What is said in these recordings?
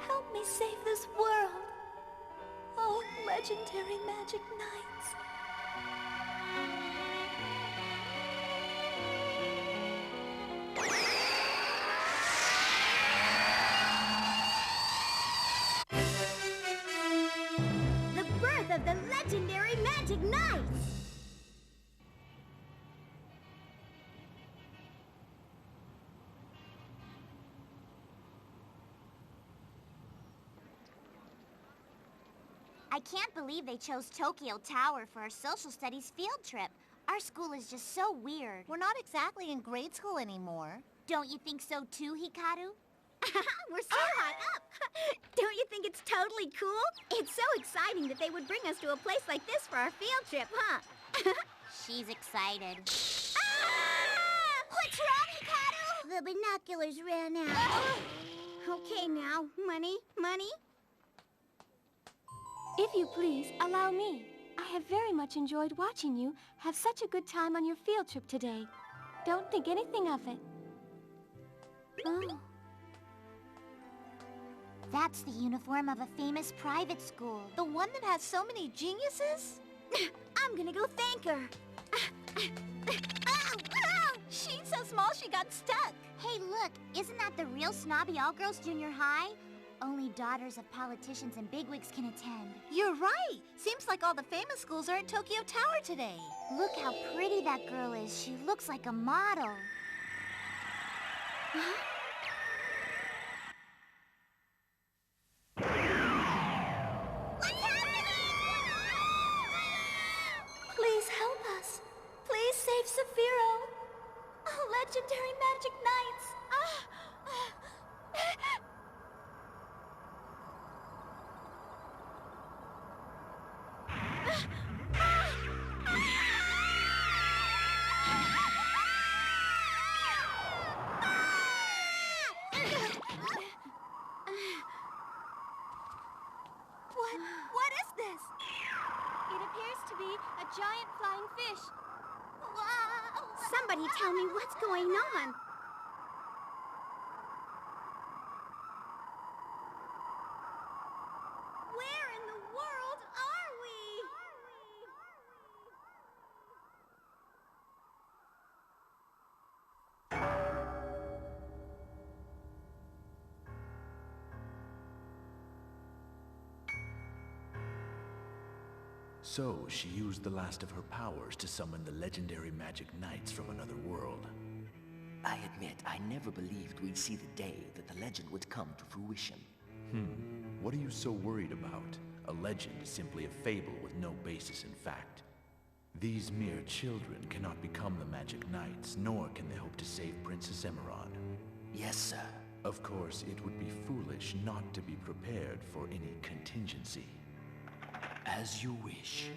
Help me save this world. Oh, legendary magic knights. The birth of the legendary magic knights! I can't believe they chose Tokyo Tower for our social studies field trip. Our school is just so weird. We're not exactly in grade school anymore. Don't you think so too, Hikaru? We're so hot up! Don't you think it's totally cool? It's so exciting that they would bring us to a place like this for our field trip, huh? She's excited. Ah! What's wrong, Hikaru? The binoculars ran out. Okay now, money. If you please, allow me. I have very much enjoyed watching you have such a good time on your field trip today. Don't think anything of it. Oh. That's the uniform of a famous private school. The one that has so many geniuses? I'm gonna go thank her. She's so small she got stuck. Hey, look, isn't that the real snobby all-girls junior high? Only daughters of politicians and bigwigs can attend. You're right. Seems like all the famous schools are at Tokyo Tower today. Look how pretty that girl is. She looks like a model. Huh? What's happening? Please help us. Please save Cephiro. Oh, legendary magic knights. What is this? It appears to be a giant flying fish. Wow! Somebody tell me what's going on. Where in the world are we? So, she used the last of her powers to summon the legendary magic knights from another world. I admit, I never believed we'd see the day that the legend would come to fruition. What are you so worried about? A legend is simply a fable with no basis in fact. These mere children cannot become the Magic Knights, nor can they hope to save Princess Emeraude. Yes, sir. Of course, it would be foolish not to be prepared for any contingency. As you wish.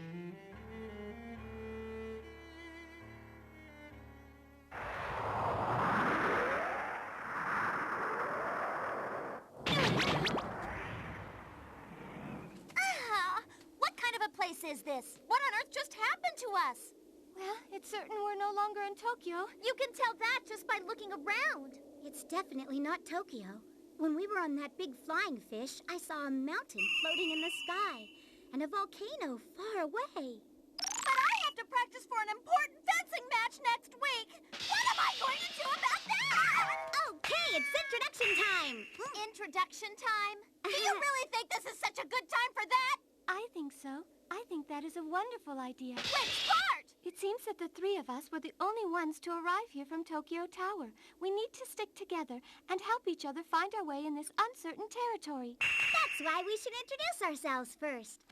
What kind of a place is this? What on earth just happened to us? Well, it's certain we're no longer in Tokyo. You can tell that just by looking around. It's definitely not Tokyo. When we were on that big flying fish, I saw a mountain floating in the sky and a volcano far away. But I have to practice for an important fencing match next week. What am I going to do about that? Okay, it's introduction time. Introduction time? Do you really think this is such a good time for that? I think so. I think that is a wonderful idea. Which part? It seems that the three of us were the only ones to arrive here from Tokyo Tower. We need to stick together and help each other find our way in this uncertain territory. That's why we should introduce ourselves first.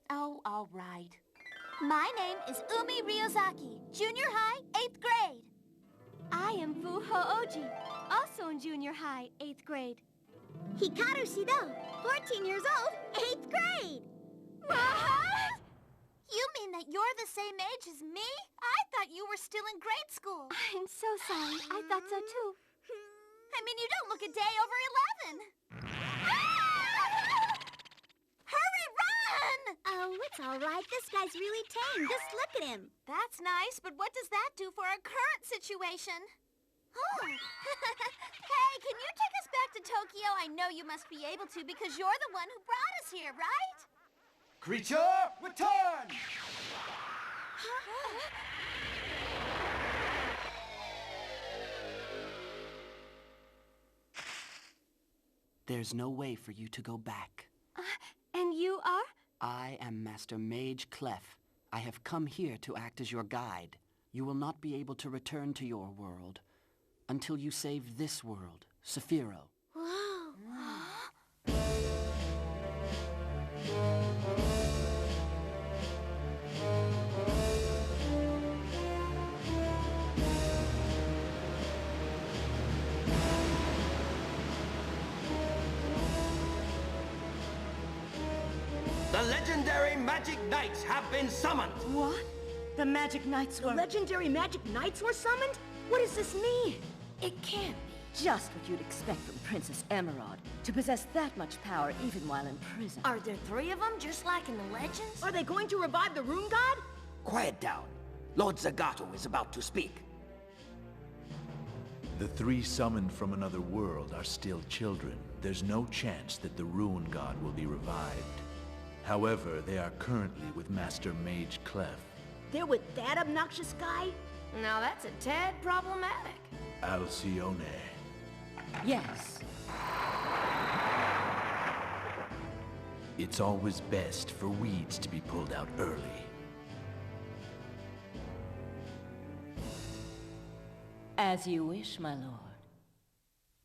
Oh, all right. My name is Umi Ryuuzaki, junior high, 8th grade. I am Fuu Hououji, also in junior high, 8th grade. Hikaru Shidou, 14 years old, 8th grade. What? You mean that you're the same age as me? I thought you were still in grade school. I'm so sorry. I thought so too. I mean, you don't look a day over 11. Hurry, run! Oh, it's all right. This guy's really tame. Just look at him. That's nice, but what does that do for our current situation? Oh. Hey, can you take us back to Tokyo? I know you must be able to because you're the one who brought us here, right? Creature, return! There's no way for you to go back. And you are? I am Master Mage Clef. I have come here to act as your guide. You will not be able to return to your world until you save this world, Cephiro. Whoa. The legendary Magic Knights have been summoned! What? The Magic Knights were... Legendary Magic Knights were summoned? What does this mean? It can't be just what you'd expect from Princess Emeraude, to possess that much power even while in prison. Are there 3 of them, just like in the legends? Are they going to revive the Rune God? Quiet down. Lord Zagato is about to speak. The 3 summoned from another world are still children. There's no chance that the Rune God will be revived. However, they are currently with Master Mage Clef. They're with that obnoxious guy? Now that's a tad problematic. Alcyone. Yes. It's always best for weeds to be pulled out early. As you wish, my lord.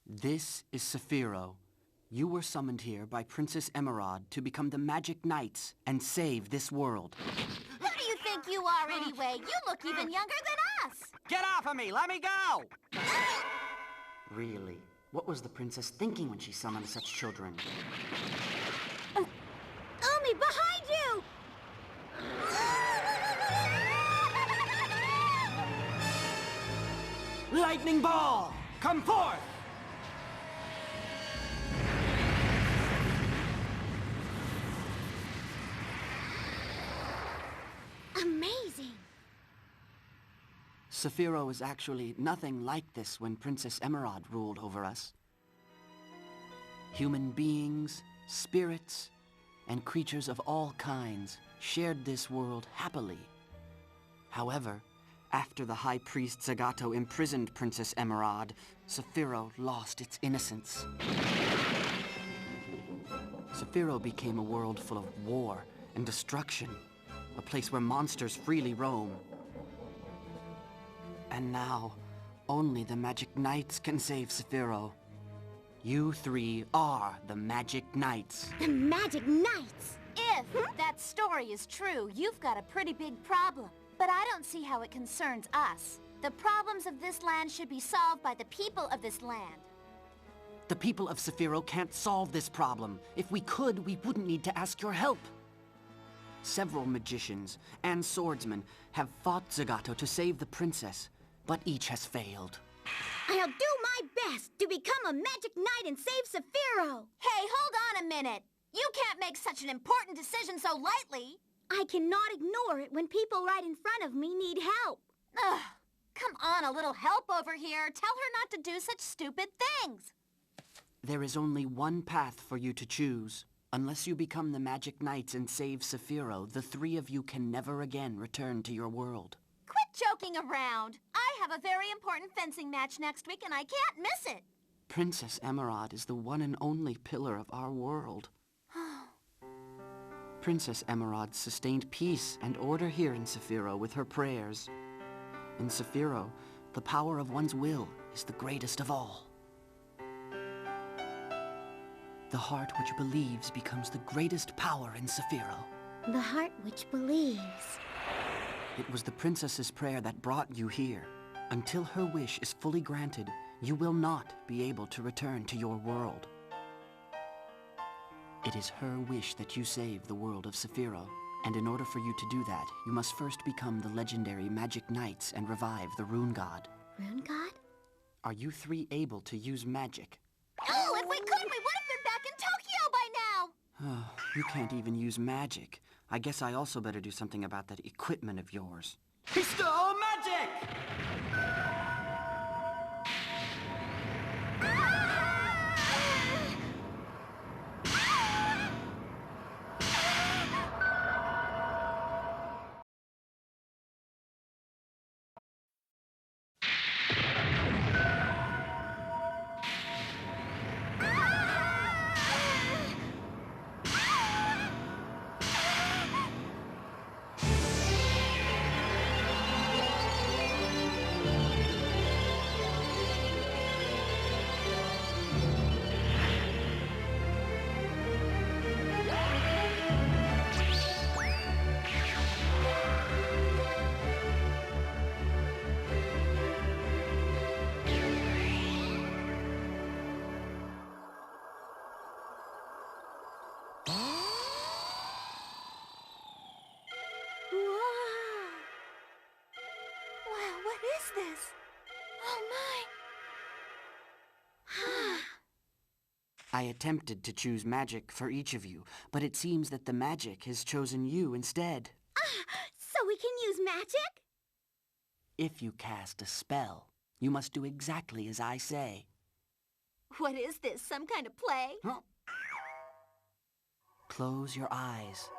This is Cephiro. You were summoned here by Princess Emeraude to become the Magic Knights and save this world. Who do you think you are anyway? You look even younger than us. Get off of me! Let me go! Really? What was the princess thinking when she summoned such children? Umi, behind you! Lightning ball! Come forth! Amazing. Cephiro is actually nothing like this when Princess Emeraude ruled over us. Human beings, spirits, and creatures of all kinds shared this world happily. However, after the High Priest Zagato imprisoned Princess Emeraude, Cephiro lost its innocence. Cephiro became a world full of war and destruction, a place where monsters freely roam. And now, only the Magic Knights can save Cephiro. You 3 are the Magic Knights. The Magic Knights. If that story is true, you've got a pretty big problem. But I don't see how it concerns us. The problems of this land should be solved by the people of this land. The people of Cephiro can't solve this problem. If we could, we wouldn't need to ask your help. Several magicians and swordsmen have fought Zagato to save the princess, but each has failed. I'll do my best to become a magic knight and save Cephiro. Hey, hold on a minute. You can't make such an important decision so lightly. I cannot ignore it when people right in front of me need help. Ugh, come on, a little help over here. Tell her not to do such stupid things. There is only one path for you to choose. Unless you become the Magic Knights and save Cephiro, the three of you can never again return to your world. Quit joking around. I have a very important fencing match next week and I can't miss it. Princess Emeraude is the one and only pillar of our world. Princess Emeraude sustained peace and order here in Cephiro with her prayers. In Cephiro, the power of one's will is the greatest of all. The heart which believes becomes the greatest power in Cephiro. The heart which believes. It was the princess's prayer that brought you here. Until her wish is fully granted, you will not be able to return to your world. It is her wish that you save the world of Cephiro. And in order for you to do that, you must first become the legendary Magic Knights and revive the Rune God. Rune God? Are you three able to use magic? Oh, if we could, we would have been back in Tokyo by now! You can't even use magic. I guess I also better do something about that equipment of yours. Bestow magic! This? Oh, I attempted to choose magic for each of you, but it seems that the magic has chosen you instead. So we can use magic? If you cast a spell, you must do exactly as I say. what is this, some kind of play? Huh? Close your eyes.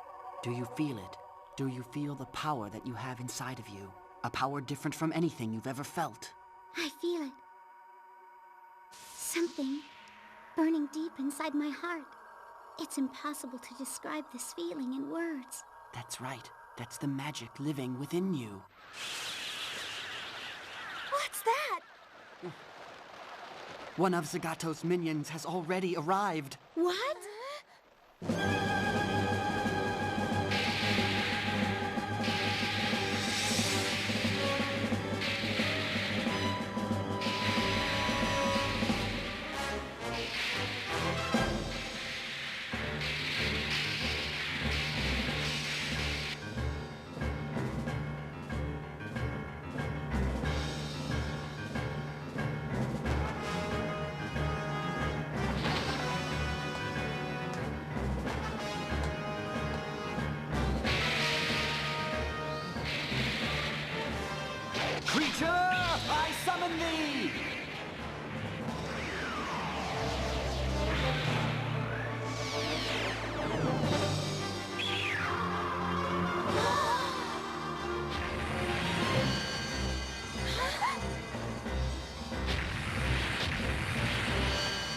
Do you feel it? Do you feel the power that you have inside of you? A power different from anything you've ever felt. I feel it. Something burning deep inside my heart. It's impossible to describe this feeling in words. That's right. That's the magic living within you. What's that? One of Zagato's minions has already arrived. What? Creature, I summon thee!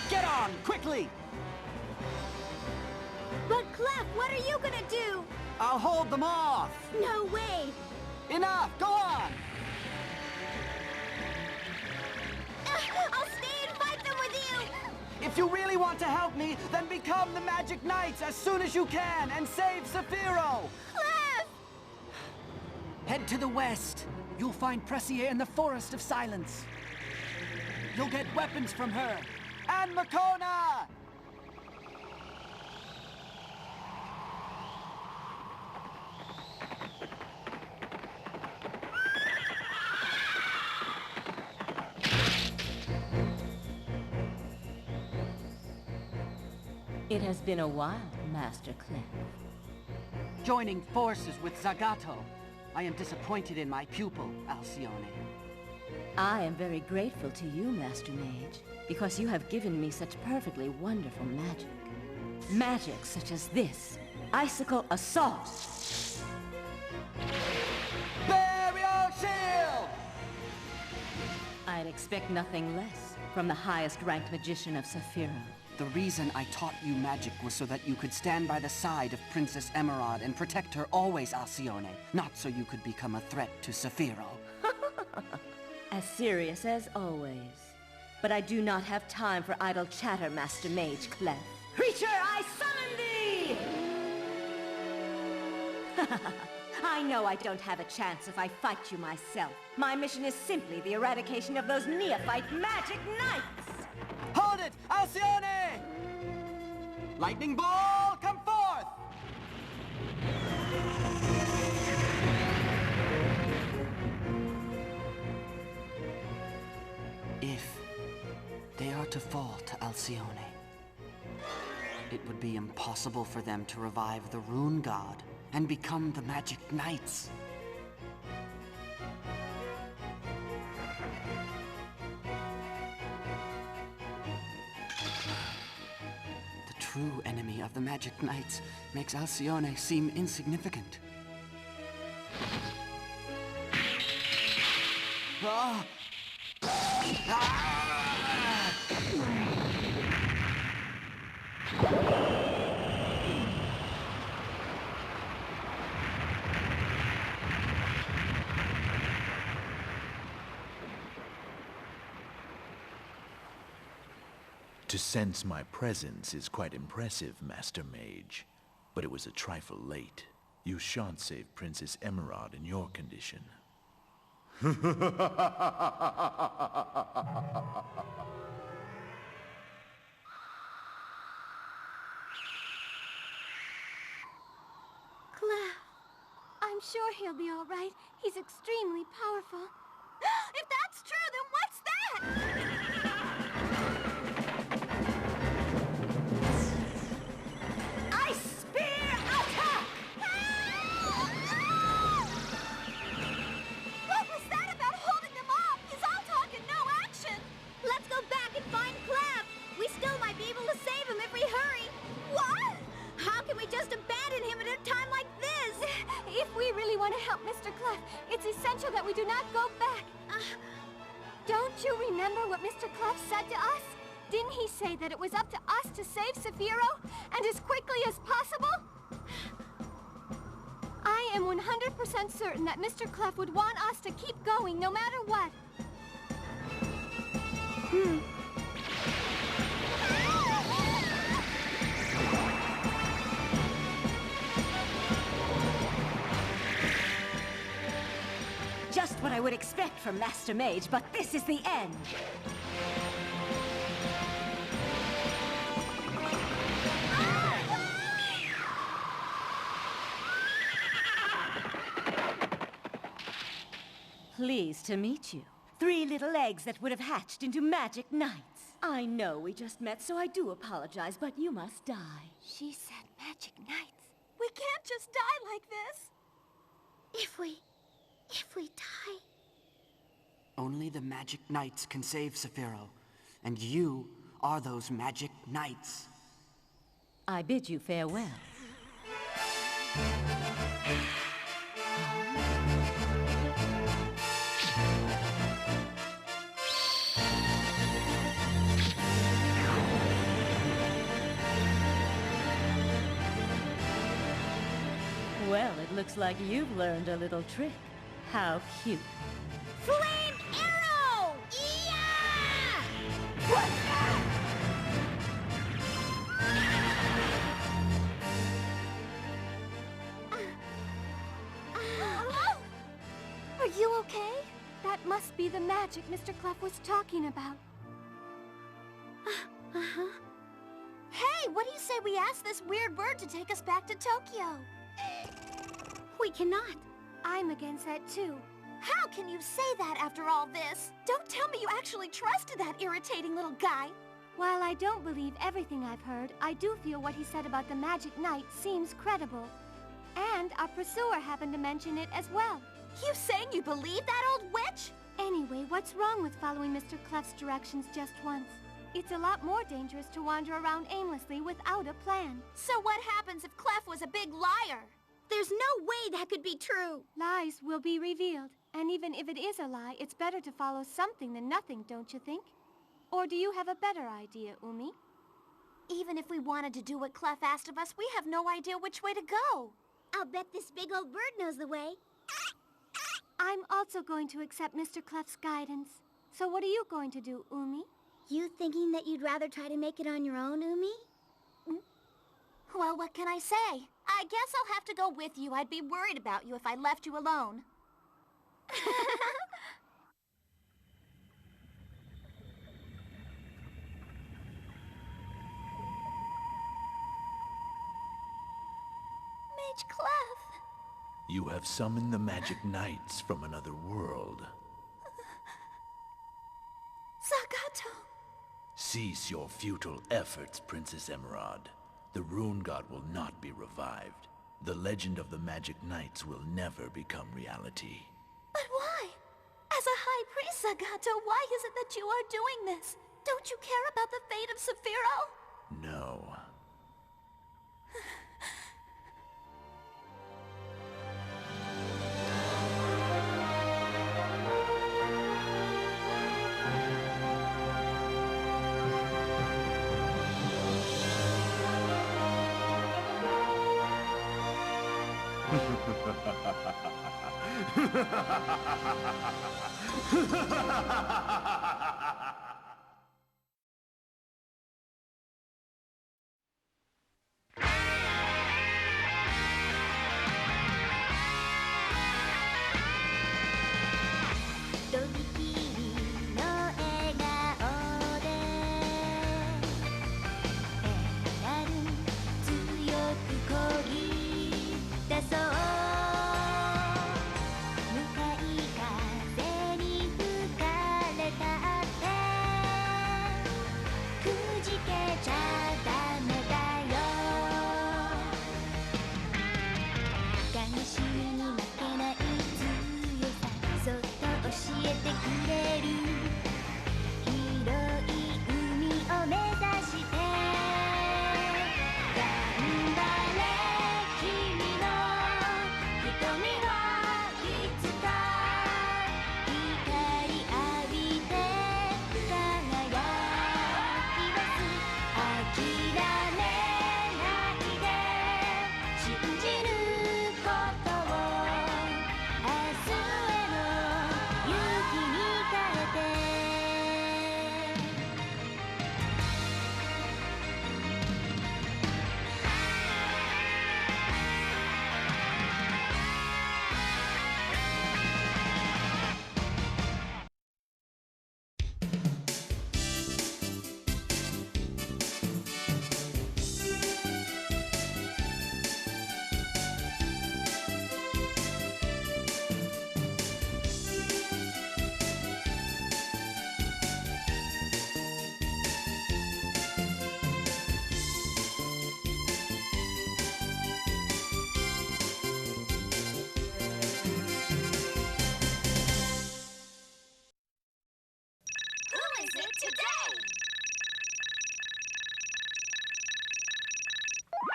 Get on, quickly! But Clef, what are you gonna do? I'll hold them off! No way! Enough, go on! I'll stay and fight them with you! If you really want to help me, then become the Magic Knights as soon as you can and save Cephiro! Clef! Head to the west. You'll find Pressier in the Forest of Silence. You'll get weapons from her. And Makona! It has been a while, Master Clef. Joining forces with Zagato. I am disappointed in my pupil, Alcyone. I am very grateful to you, Master Mage, because you have given me such perfectly wonderful magic. Magic such as this. Icicle Assault! Burial Shield! I'd expect nothing less from the highest-ranked magician of Cephiro. The reason I taught you magic was so that you could stand by the side of Princess Emeraude and protect her always, Alcyone. Not so you could become a threat to Cephiro. As serious as always. But I do not have time for idle chatter, Master Mage Clef. Creature, I summon thee! I know I don't have a chance if I fight you myself. My mission is simply the eradication of those neophyte Magic Knights! Hold it, Alcyone! Lightning Ball, come forth! If they are to fall to Alcyone, it would be impossible for them to revive the Rune God and become the Magic Knights. The true enemy of the Magic Knights makes Alcyone seem insignificant. Ah! Ah! To sense my presence is quite impressive, Master Mage. But it was a trifle late. You shan't save Princess Emeraude in your condition. Clef. I'm sure he'll be all right. He's extremely powerful. If that's true, then what's that? What was that about holding them off? He's all talk and no action. Let's go back and find Clef. We still might be able to save him if we hurry. What? How can we just abandon him at a time like this? If we really want to help Mr. Clef, it's essential that we do not go back. Don't you remember what Mr. Clef said to us? Didn't he say that it was up to us to save Cephiro, and as quickly as possible? I am 100% certain that Mr. Clef would want us to keep going no matter what. Just what I would expect from Master Mage, but this is the end. Pleased to meet you. 3 little eggs that would have hatched into Magic Knights. I know we just met, so I do apologize, but you must die. She said Magic Knights. We can't just die like this. If we die... Only the Magic Knights can save Cephiro, and you are those Magic Knights. I bid you farewell. Well, it looks like you've learned a little trick. How cute. Flame arrow! Yeah! What's that? That must be the magic Mr. Clef was talking about. Hey, what do you say we ask this weird bird to take us back to Tokyo? We cannot. I'm against that too. How can you say that after all this? Don't tell me you actually trusted that irritating little guy. While I don't believe everything I've heard, I do feel what he said about the Magic Knight seems credible. And our pursuer happened to mention it as well. You saying you believe that old witch? Anyway, what's wrong with following Mr. Clef's directions just once? It's a lot more dangerous to wander around aimlessly without a plan. So what happens if Clef was a big liar? There's no way that could be true. Lies will be revealed. And even if it is a lie, it's better to follow something than nothing, don't you think? Or do you have a better idea, Umi? Even if we wanted to do what Clef asked of us, we have no idea which way to go. I'll bet this big old bird knows the way. I'm also going to accept Mr. Clef's guidance. So what are you going to do, Umi? You thinking that you'd rather try to make it on your own, Umi? Well, what can I say? I guess I'll have to go with you. I'd be worried about you if I left you alone. Mage Clef. You have summoned the Magic Knights from another world. Zagato. Cease your futile efforts, Princess Emeraude. The Rune God will not be revived. The legend of the Magic Knights will never become reality. But why? As a High Priest, Zagato, why is it that you are doing this? Don't you care about the fate of Cephiro? No.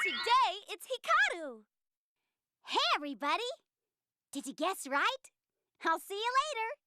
Today, it's Hikaru! Hey, everybody! Did you guess right? I'll see you later!